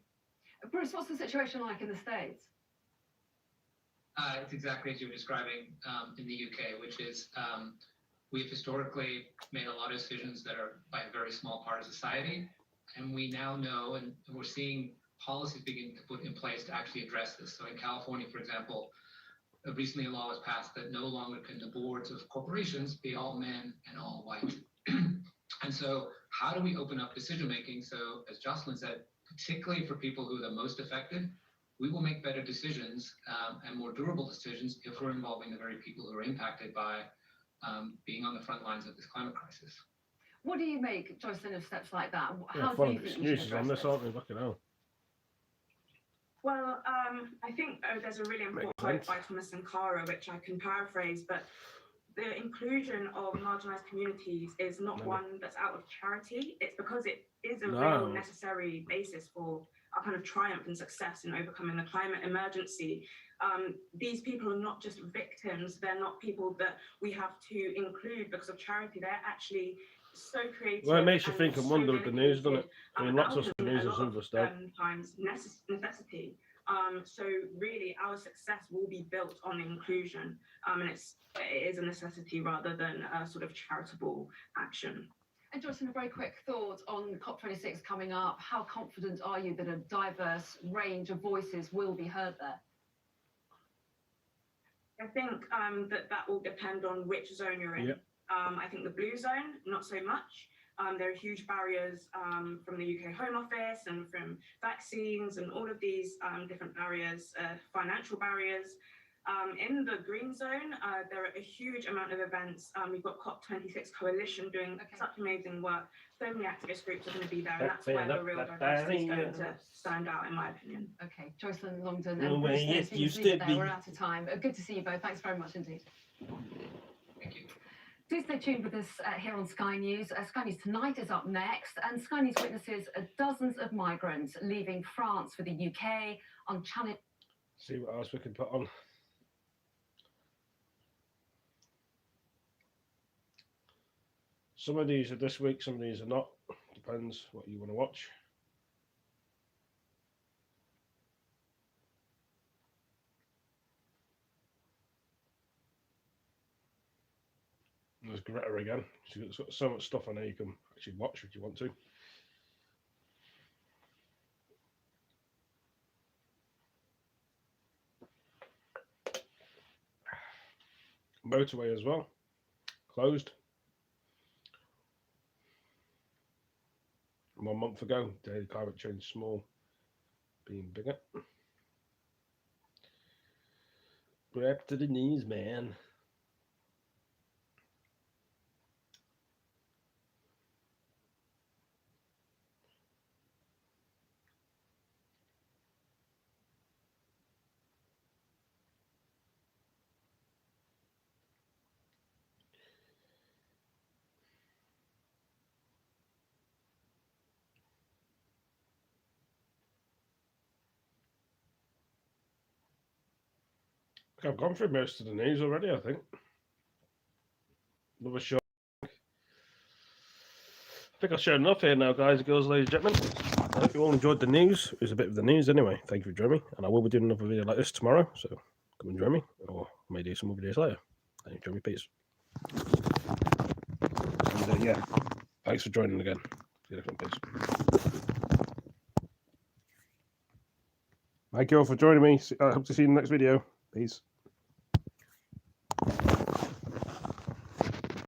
Bruce, what's the situation like in the States? It's exactly as you were describing in the UK, which is we've historically made a lot of decisions that are by a very small part of society. And we now know, and we're seeing policies beginning to put in place to actually address this. So in California, for example, recently a law was passed that no longer can the boards of corporations be all men and all white. And so how do we open up decision making? So as Jocelyn said, particularly for people who are the most affected, we will make better decisions and more durable decisions if we're involving the very people who are impacted by being on the front lines of this climate crisis. What do you make, Joycelyn, of steps like that? Yeah, How do you think we should address this, aren't we? Fucking hell. Well, I think there's a really important quote by Thomas Sankara, which I can paraphrase, but the inclusion of marginalised communities is not one that's out of charity. It's because it is a real necessary basis for our kind of triumph and success in overcoming the climate emergency. These people are not just victims. They're not people that we have to include because of charity. They're actually so creative. Well, it makes you think and wonder with the news, doesn't it? I mean, lots of news and some stuff. Times necessity. So really, our success will be built on inclusion, and it is a necessity rather than a sort of charitable action. And Joycelyn, a very quick thought on COP26 coming up. How confident are you that a diverse range of voices will be heard there? I think that will depend on which zone you're in. Yep. I think the blue zone, not so much. There are huge barriers from the UK Home Office and from vaccines and all of these different barriers, financial barriers. In the green zone, there are a huge amount of events. We've got COP26 Coalition doing such amazing work. So many activist groups are going to be there, and that's where the real diversity is going to stand out, in my opinion. Okay, Joycelyn Longdon Oh, and well, Bruce, yes, you you see that stood there. me. We're out of time. Good to see you both. Thanks very much indeed. Thank you. Do stay tuned with us here on Sky News. Sky News Tonight is up next, and Sky News witnesses dozens of migrants leaving France for the UK on Channel. See what else we can put on. Some of these are this week, some of these are not. Depends what you want to watch. There's Greta again. She's got so much stuff on there you can actually watch if you want to. Motorway as well. Closed. 1 month ago, daily climate change small, being bigger. We're up to the knees, man. I've gone through most of the news already, I think. Another show. I think I've shown enough here now, guys, girls, ladies and gentlemen. I hope you all enjoyed the news. It was a bit of the news anyway. Thank you for joining me. And I will be doing another video like this tomorrow, so come and join me. Or I may do some more videos later. Thank you for joining me. Peace. And, yeah, thanks for joining again. See you next one. Peace. Thank you all for joining me. I hope to see you in the next video. Peace.